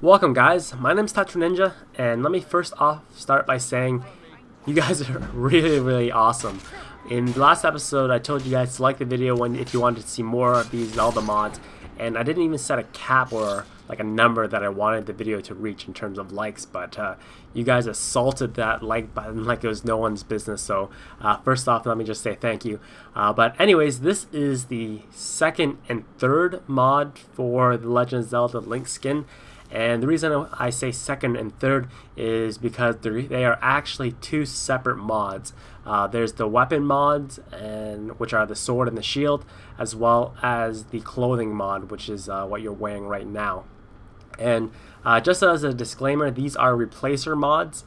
Welcome guys, my name's Tetra Ninja, and let me first off start by saying you guys are really awesome. In the last episode I told you guys to like the video if you wanted to see more of these Zelda mods, and I didn't even set a cap or like a number that I wanted the video to reach in terms of likes, but you guys assaulted that like button like it was no one's business, so first off let me just say thank you. But anyways, this is the second and third mod for the Legend of Zelda Link skin. And the reason I say second and third is because they are actually two separate mods. There's the weapon mods, which are the sword and the shield, as well as the clothing mod, which is what you're wearing right now. And just as a disclaimer, these are replacer mods,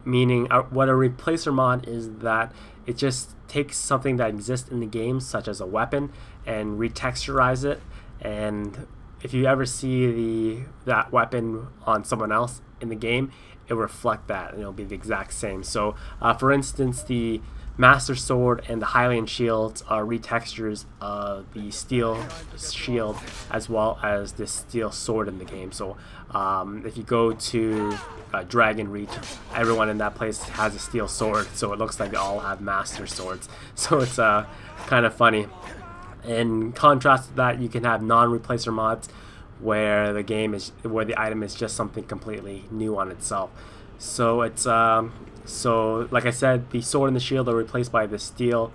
meaning what a replacer mod is that it just takes something that exists in the game, such as a weapon, and retexturize it. And if you ever see that weapon on someone else in the game, it will reflect that and it'll be the exact same. So for instance, the Master Sword and the Hylian shields are retextures of the steel shield as well as the steel sword in the game. So if you go to Dragon Reach, everyone in that place has a steel sword, so it looks like they all have Master Swords. So it's kind of funny. In contrast to that, you can have non-replacer mods where the item is just something completely new on itself. So it's so like I said, the sword and the shield are replaced by the steel.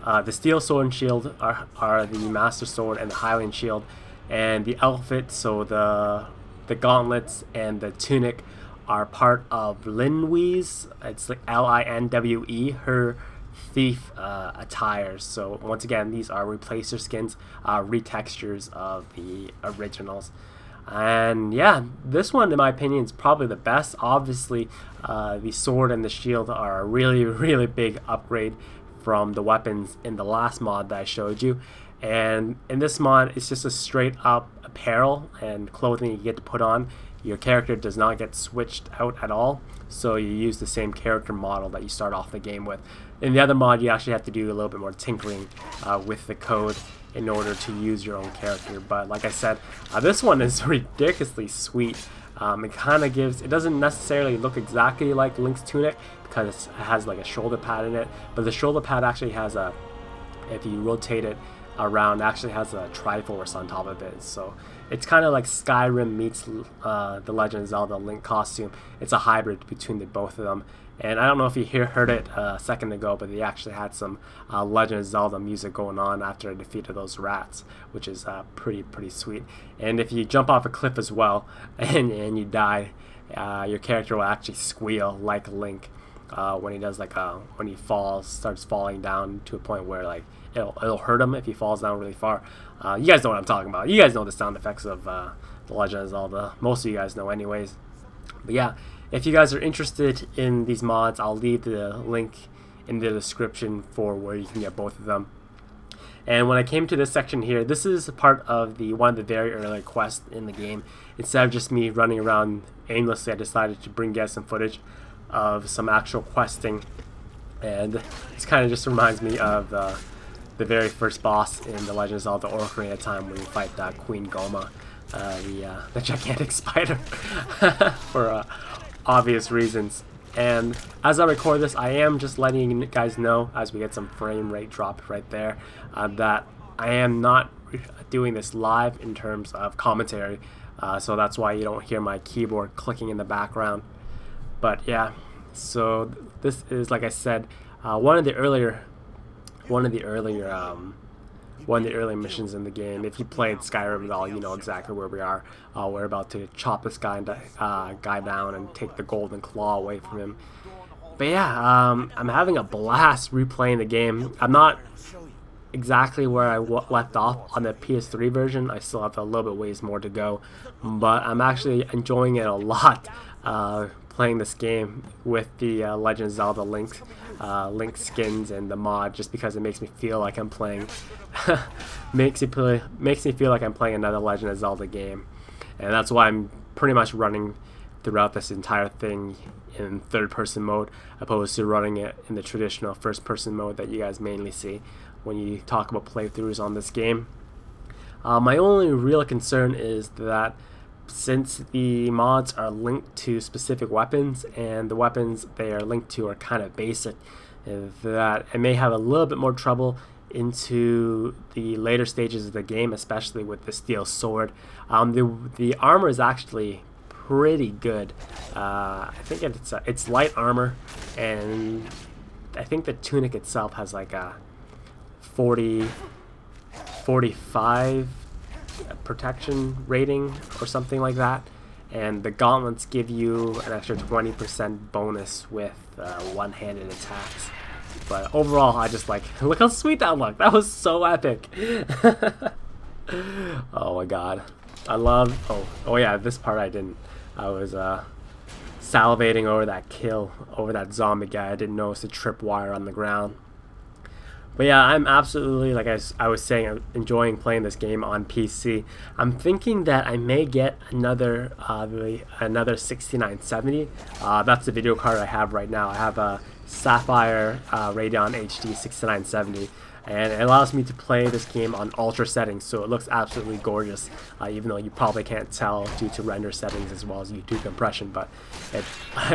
The steel sword and shield are the Master Sword and the Hylian shield, and the outfit, so the gauntlets and the tunic, are part of Linwe's. It's like Linwe, her thief attires. So once again, these are replacer skins, retextures of the originals. And yeah, this one in my opinion is probably the best. Obviously the sword and the shield are a really big upgrade from the weapons in the last mod that I showed you, and in this mod it's just a straight up apparel and clothing you get to put on. Your character does not get switched out at all, so you use the same character model that you start off the game with. In the other mod, you actually have to do a little bit more tinkering with the code in order to use your own character. But like I said, this one is ridiculously sweet. It doesn't necessarily look exactly like Link's tunic because it has like a shoulder pad in it, but the shoulder pad actually has if you rotate it around, actually has a Triforce on top of it. So it's kind of like Skyrim meets the Legend of Zelda Link costume. It's a hybrid between the both of them. And I don't know if you heard it a second ago, but they actually had some Legend of Zelda music going on after I defeated those rats, which is pretty sweet. And if you jump off a cliff as well and you die, your character will actually squeal like Link when he does when he starts falling down to a point where like it'll hurt him if he falls down really far. You guys know what I'm talking about. You guys know the sound effects of the Legend of Zelda. Most of you guys know anyways. But yeah, if you guys are interested in these mods, I'll leave the link in the description for where you can get both of them. And when I came to this section here, this is part of one of the very early quests in the game. Instead of just me running around aimlessly, I decided to bring you some footage of some actual questing. And this kind of just reminds me of the very first boss in the Legend of Zelda Ocarina of Time when you fight Queen Goma, the gigantic spider, for obvious reasons. And as I record this, I am just letting you guys know, as we get some frame rate drop right there, that I am not doing this live in terms of commentary, so that's why you don't hear my keyboard clicking in the background. But yeah, so this is, like I said, one of the earlier missions in the game. If you played Skyrim at all, you know exactly where we are. We're about to chop this guy down and take the golden claw away from him. But yeah, I'm having a blast replaying the game. I'm not exactly where I left off on the PS3 version. I still have a little bit ways more to go, but I'm actually enjoying it a lot, playing this game with the Legend of Zelda Link skins and the mod, just because it makes me feel like I'm playing makes me feel like I'm playing another Legend of Zelda game. And that's why I'm pretty much running throughout this entire thing in third-person mode, opposed to running it in the traditional first-person mode that you guys mainly see when you talk about playthroughs on this game. My only real concern is that since the mods are linked to specific weapons, and the weapons they are linked to are kind of basic, that I may have a little bit more trouble into the later stages of the game, especially with the steel sword. The armor is actually pretty good. I think it's light armor, and I think the tunic itself has like a 45 protection rating or something like that, and the gauntlets give you an extra 20% bonus with one-handed attacks. But overall, I just like, look how sweet that looked. That was so epic. Oh my god, I love. Oh yeah, this part I was salivating over that kill over that zombie guy. I didn't notice the tripwire on the ground. But yeah, I'm absolutely, like I was saying, I'm enjoying playing this game on PC. I'm thinking that I may get another 6970. That's the video card I have right now. I have a Sapphire Radeon HD 6970, and it allows me to play this game on ultra settings, so it looks absolutely gorgeous, even though you probably can't tell due to render settings as well as YouTube compression, but it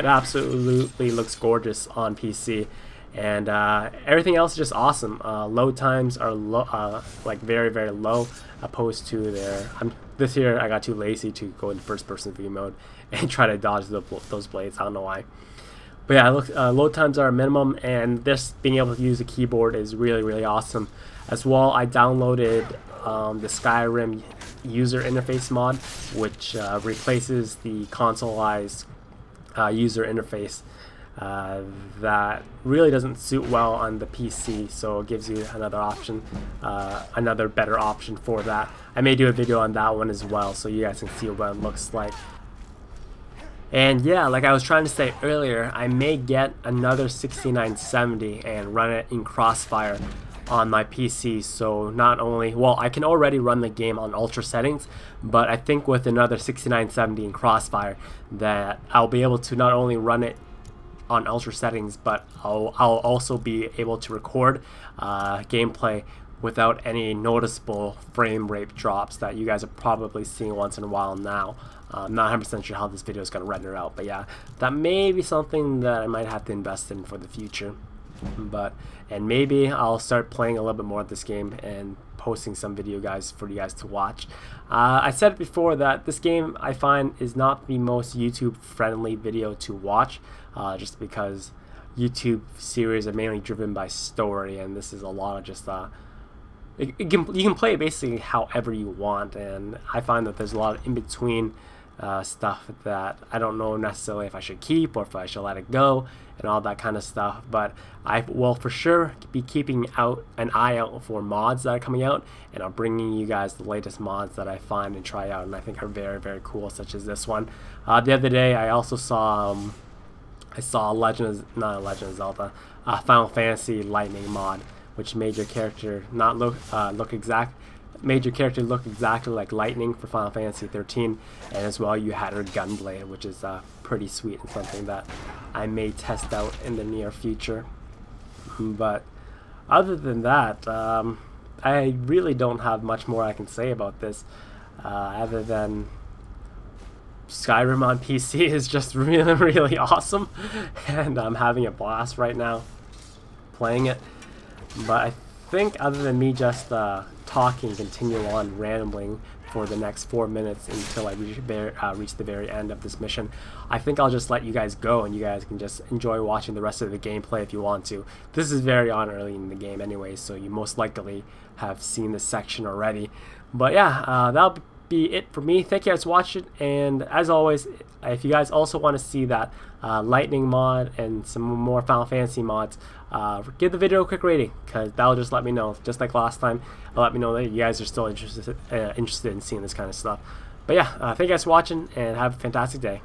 absolutely looks gorgeous on PC. And everything else is just awesome. Load times are low, like very, very low, opposed to this year I got too lazy to go into first-person view mode and try to dodge those blades. I don't know why. But yeah, load times are a minimum, and this being able to use a keyboard is really, really awesome. As well, I downloaded the Skyrim user interface mod, which replaces the consoleized user interface. That really doesn't suit well on the PC, so it gives you another option, another better option for that. I may do a video on that one as well, so you guys can see what it looks like. And yeah, like I was trying to say earlier, I may get another 6970 and run it in Crossfire on my PC. So not only, well, I can already run the game on ultra settings, but I think with another 6970 in Crossfire that I'll be able to not only run it on ultra settings, but I'll also be able to record gameplay without any noticeable frame rate drops that you guys are probably seeing once in a while now. I'm not 100% sure how this video is going to render out, but yeah, that may be something that I might have to invest in for the future. And maybe I'll start playing a little bit more of this game and posting some video guys for you guys to watch. I said before that this game I find is not the most YouTube friendly video to watch, just because YouTube series are mainly driven by story, and this is a lot of just you can play it basically however you want, and I find that there's a lot of in-between stuff that I don't know necessarily if I should keep or if I should let it go and all that kind of stuff. But I will for sure be keeping an eye out for mods that are coming out, and I'm bringing you guys the latest mods that I find and try out and I think are very, very cool, such as this one. The other day I also saw Final Fantasy Lightning mod, which made your character not look exactly like Lightning for Final Fantasy 13, and as well you had her gunblade, which is pretty sweet and something that I may test out in the near future. But other than that, I really don't have much more I can say about this, other than Skyrim on PC is just really, really awesome, and I'm having a blast right now playing it. But I think other than me just talking, continue on rambling for the next 4 minutes until I reach the very end of this mission, I think I'll just let you guys go, and you guys can just enjoy watching the rest of the gameplay if you want to. This is very early in the game anyway, so you most likely have seen this section already. But yeah, that'll be it for me. Thank you guys for watching, and as always, if you guys also want to see that Lightning mod and some more Final Fantasy mods, give the video a quick rating, because that'll just let me know, just like last time, it'll let me know that you guys are still interested in seeing this kind of stuff. But yeah, thank you guys for watching, and have a fantastic day.